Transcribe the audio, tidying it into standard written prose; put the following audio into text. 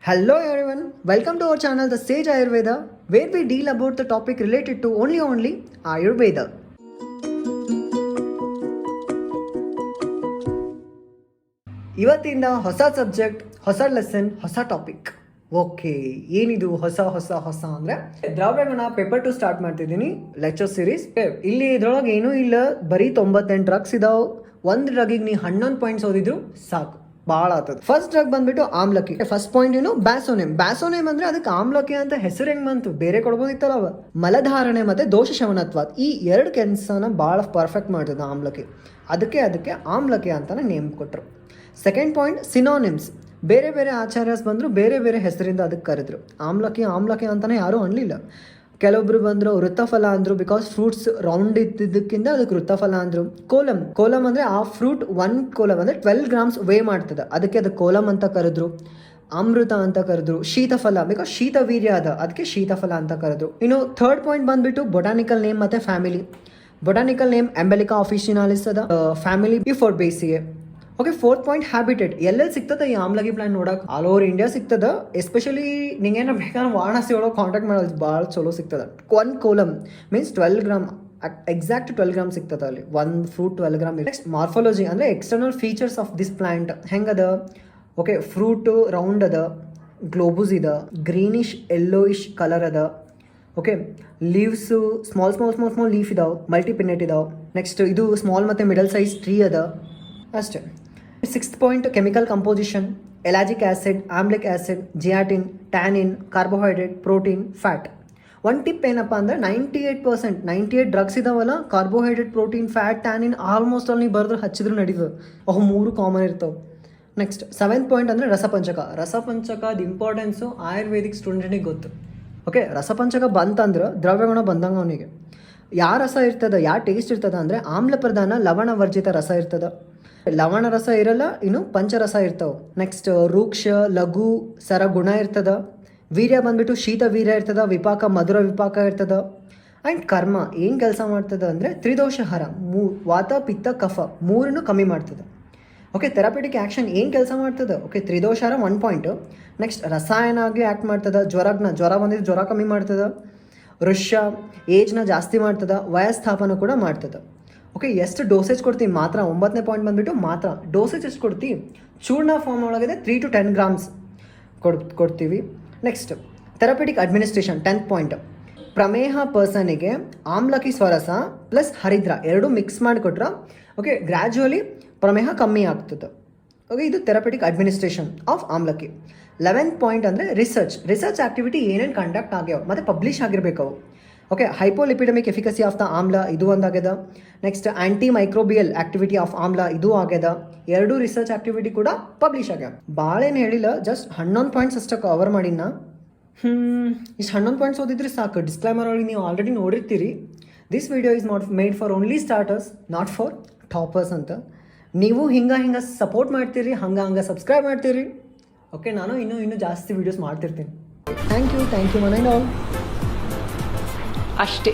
Hello everyone, welcome to our channel The Sage Ayurveda, where we deal about the topic related to only Ayurveda. ಇವತ್ತಿಂದ ಹೊಸ subject, ಹೊಸ lesson, ಹೊಸ topic. Okay, ಏನಿದು ಹೊಸ ಅಂದರೆ ದ್ರವ್ಯಗುಣ paper 2 start ಮಾಡ್ತಿದ್ದೀನಿ lecture series. ಇಲ್ಲಿ ಇದ್ರೊಳಗೆ ಏನೂ ಇಲ್ಲ, ಬರೀ 98 ಡ್ರಗ್ಸ್ ಇದಾವೆ. ಒಂದು ಡ್ರಗಿಗೆ ನೀವು 11 ಪಾಯಿಂಟ್ಸ್ ಓದಿದ್ರು ಸಾಕು, ಭಾಳ ಆಗ್ತದೆ. ಫಸ್ಟ್ ಡ್ರಗ್ ಬಂದ್ಬಿಟ್ಟು ಆಮ್ಲಕ್ಕಿ. ಫಸ್ಟ್ ಪಾಯಿಂಟ್ ಏನು, ಬ್ಯಾಸೋನೇಮ್ ಅಂದ್ರೆ ಅದಕ್ಕೆ ಆಮ್ಲಕ್ಕಿ ಅಂತ ಹೆಸರು ಹೆಂಗ್ ಬಂತು, ಬೇರೆ ಕೊಡ್ಬೋದಿತ್ತಲ್ಲ ಅವ. ಮಲಧಾರಣೆ ಮತ್ತೆ ದೋಷ ಶಮನತ್ವ, ಈ ಎರಡು ಕೆಲಸನ ಭಾಳ ಪರ್ಫೆಕ್ಟ್ ಮಾಡ್ತದೆ ಆಮ್ಲಕ್ಕಿ. ಅದಕ್ಕೆ ಆಮ್ಲಕ್ಕಿ ಅಂತಾನೆ ನೇಮ್ ಕೊಟ್ಟರು. ಸೆಕೆಂಡ್ ಪಾಯಿಂಟ್ ಸಿನೋನಿಮ್ಸ್, ಬೇರೆ ಬೇರೆ ಆಚಾರ್ಯಸ್ ಬಂದರು, ಬೇರೆ ಬೇರೆ ಹೆಸರಿಂದ ಅದಕ್ಕೆ ಕರೆದ್ರು. ಆಮ್ಲಕ್ಕಿ ಅಂತಾನೆ ಯಾರೂ ಅನ್ಲಿಲ್ಲ. ಕೆಲವೊಬ್ರು ಬಂದರು ವೃತ್ತಫಲ ಅಂದರು, ಬಿಕಾಸ್ ಫ್ರೂಟ್ಸ್ ರೌಂಡ್ ಇದ್ದಿದ್ದಕ್ಕಿಂತ ಅದಕ್ಕೆ ವೃತ್ತಫಲ ಅಂದರು. ಕೋಲಮ್ ಅಂದರೆ ಆ ಫ್ರೂಟ್ 1 ಕೋಲಮ್ ಅಂದರೆ 12 ಗ್ರಾಮ್ಸ್ ವೇ ಮಾಡ್ತದೆ, ಅದಕ್ಕೆ ಕೋಲಮ್ ಅಂತ ಕರೆದ್ರು. ಅಮೃತ ಅಂತ ಕರೆದ್ರು. ಶೀತಫಲ ಬಿಕಾಸ್ ಶೀತವೀರ್ಯ ಅದಕ್ಕೆ ಶೀತಫಲ ಅಂತ ಕರೆದ್ರು. ಇನ್ನು ಥರ್ಡ್ ಪಾಯಿಂಟ್ ಬಂದ್ಬಿಟ್ಟು ಬೊಟಾನಿಕಲ್ ನೇಮ್ ಮತ್ತು family. Botanical name Emblica officinalis ಅದ, family Euphorbiaceae. Okay, fourth point habitat. ಎಲ್ಲೆಲ್ಲಿ ಸಿಗ್ತದೆ ಈ ಆಮ್ಲಕ್ಕಿ ಪ್ಲಾಂಟ್ ನೋಡಕ್ಕೆ? ಆಲ್ ಓವರ್ ಇಂಡಿಯಾ ಸಿಗ್ತದೆ. ಎಸ್ಪೆಷಲಿ ನಿಂಗೇನೋ ಬೇಕಾದ್ರೆ ವಾರಣಾಸಿ ಒಳಗೆ ಕಾಂಟ್ಯಾಕ್ಟ್ ಮಾಡೋದು ಭಾಳ ಚಲೋ ಸಿಗ್ತದೆ. 1 ಕೋಲಮ್ ಮೀನ್ಸ್ 12 ಗ್ರಾಮ್, ಎಕ್ಸಾಕ್ಟ್ 12 ಗ್ರಾಮ್ ಸಿಗ್ತದೆ ಅಲ್ಲಿ. 1 ಫ್ರೂಟ್ 12 ಗ್ರಾಮ್. ನೆಕ್ಸ್ಟ್ ಮಾರ್ಫಾಲಜಿ ಅಂದರೆ external features of this plant ಹೆಂಗದ. ಓಕೆ, ಫ್ರೂಟು ರೌಂಡ್ ಅದ, ಗ್ಲೋಬೂಸ್ ಇದೆ, ಗ್ರೀನಿಶ್ ಯೆಲ್ಲೋಯಿಶ್ ಕಲರ್ ಅದ. ಓಕೆ, ಲೀವ್ಸು ಸ್ಮಾಲ್ ಲೀಫ್ ಇದಾವೆ, ಮಲ್ಟಿಪಿನೆಟ್ ಇದಾವೆ. ನೆಕ್ಸ್ಟ್ ಇದು ಸ್ಮಾಲ್ ಮತ್ತು ಮಿಡಲ್ ಸೈಜ್ ಟ್ರೀ ಅದ, ಅಷ್ಟೇ. Sixth point chemical composition. Ellagic acid, ಆಮ್ಲಿಕ್ acid, zeatin, tannin, carbohydrate, protein, fat. One tip ಏನಪ್ಪ ಅಂದರೆ 98% ಡ್ರಗ್ಸ್ ಇದಾವಲ್ಲ, carbohydrate, protein, fat, tannin almost ಅಲ್ಲಿ ನೀವು ಬರೆದ್ರೆ ಹಚ್ಚಿದ್ರು ನಡೀತದೆ. ಅವು 3 ಕಾಮನ್ ಇರ್ತವೆ. ನೆಕ್ಸ್ಟ್ ಸೆವೆಂತ್ ಪಾಯಿಂಟ್ ಅಂದರೆ ರಸಪಂಚಕದ ಇಂಪಾರ್ಟೆನ್ಸು ಆಯುರ್ವೇದಿಕ್ ಸ್ಟೂಡೆಂಟಿಗೆ ಗೊತ್ತು. ಓಕೆ, ರಸಪಂಚಕ ಬಂತಂದ್ರೆ ದ್ರವ್ಯಗುಣ ಬಂದಂಗೆ ಅವನಿಗೆ. ಯಾವ ರಸ ಇರ್ತದೆ, ಯಾವ ಟೇಸ್ಟ್ ಇರ್ತದೆ ಅಂದರೆ ಆಮ್ಲ ಪ್ರಧಾನ ಲವಣವರ್ಜಿತ ರಸ ಇರ್ತದೆ. ಲವಣ ರಸ ಇರಲ್ಲ, ಇನ್ನು ಪಂಚರಸ ಇರ್ತವೆ. ನೆಕ್ಸ್ಟ್ ರೂಕ್ಷ, ಲಘು, ಸರ ಗುಣ ಇರ್ತದ. ವೀರ್ಯ ಬಂದ್ಬಿಟ್ಟು ಶೀತ ವೀರ್ಯ ಇರ್ತದ, ವಿಪಾಕ ಮಧುರ ವಿಪಾಕ ಇರ್ತದ. ಆ್ಯಂಡ್ ಕರ್ಮ ಏನು ಕೆಲಸ ಮಾಡ್ತದೆ ಅಂದರೆ ತ್ರಿದೋಷಹರ, ವಾತ ಪಿತ್ತ ಕಫ 3 ಕಮ್ಮಿ ಮಾಡ್ತದೆ. ಓಕೆ, ಥೆರಪ್ಯೂಟಿಕ್ ಆ್ಯಕ್ಷನ್ ಏನು ಕೆಲಸ ಮಾಡ್ತದೆ? Okay, ತ್ರಿದೋಷಹರ 1 point. ನೆಕ್ಸ್ಟ್ ರಸಾಯನ ಆಗಿ ಆ್ಯಕ್ಟ್ ಮಾಡ್ತದೆ. ಜ್ವರ ಬಂದಿದ್ದು ಜ್ವರ ಕಮ್ಮಿ ಮಾಡ್ತದೆ. ವೃಷ್ಯ ಏಜ್ನ ಜಾಸ್ತಿ ಮಾಡ್ತದೆ. ವಯಸ್ಥಾಪನ ಕೂಡ ಮಾಡ್ತದೆ. ಓಕೆ, ಎಷ್ಟು ಡೋಸೇಜ್ ಕೊಡ್ತೀವಿ? ಮಾತ್ರ 9ನೇ ಪಾಯಿಂಟ್ ಬಂದುಬಿಟ್ಟು ಮಾತ್ರ ಡೋಸೇಜ್ ಎಷ್ಟು ಕೊಡ್ತೀವಿ? ಚೂರ್ಣ ಫಾರ್ಮ್ ಒಳಗಿದೆ 3 to 10 ಗ್ರಾಮ್ಸ್ ಕೊಡ್ತೀವಿ. Next therapeutic administration 10th point. ಪ್ರಮೇಹ ಪರ್ಸನಿಗೆ ಆಮ್ಲಕ್ಕಿ ಸ್ವರಸ ಪ್ಲಸ್ ಹರಿದ್ರ 2 ಮಿಕ್ಸ್ ಮಾಡಿಕೊಟ್ರೆ ಓಕೆ ಗ್ರ್ಯಾಜುವಲಿ ಪ್ರಮೇಹ ಕಮ್ಮಿ ಆಗ್ತದೆ. ಓಕೆ, ಇದು ಥೆರಪ್ಯೂಟಿಕ್ ಅಡ್ಮಿನಿಸ್ಟ್ರೇಷನ್ ಆಫ್ ಆಮ್ಲಕ್ಕಿ. 11th ಪಾಯಿಂಟ್ ಅಂದರೆ ರಿಸರ್ಚ್ ಆಕ್ಟಿವಿಟಿ ಏನೇನು ಕಂಡಕ್ಟ್ ಆಗ್ಯಾವ ಮತ್ತು ಪಬ್ಲಿಷ್ ಆಗಿರ್ಬೇಕು ಅವು. Okay, hypolipidemic efficacy of the ಆಮ್ಲ ಇದು ಒಂದಾಗ್ಯದ. Next antimicrobial activity of ಆಮ್ಲ ಇದು ಆಗ್ಯದ. 2 ರಿಸರ್ಚ್ ಆಕ್ಟಿವಿಟಿ ಕೂಡ ಪಬ್ಲಿಷ್ ಆಗ್ಯಾವ. ಭಾಳ ಏನು ಹೇಳಿಲ್ಲ, ಜಸ್ಟ್ 11 ಪಾಯಿಂಟ್ಸ್ ಅಷ್ಟೇ ಕವರ್ ಮಾಡಿನ. ಇಷ್ಟು 11 ಪಾಯಿಂಟ್ಸ್ ಓದಿದ್ರೆ ಸಾಕು. ಡಿಸ್ಕ್ಲೈಮರ್ ಒಳಗೆ ನೀವು ಆಲ್ರೆಡಿ ನೋಡಿರ್ತೀರಿ, this video is not made for only starters, not for toppers ಅಂತ. ನೀವು ಹಿಂಗೆ ಸಪೋರ್ಟ್ ಮಾಡ್ತೀರಿ, ಹಂಗೆ ಸಬ್ಸ್ಕ್ರೈಬ್ ಮಾಡ್ತೀರಿ. ಓಕೆ, ನಾನು ಇನ್ನೂ ಜಾಸ್ತಿ ವೀಡಿಯೋಸ್ ಮಾಡ್ತಿರ್ತೀನಿ. Thank you one and all. ಅಷ್ಟೇ.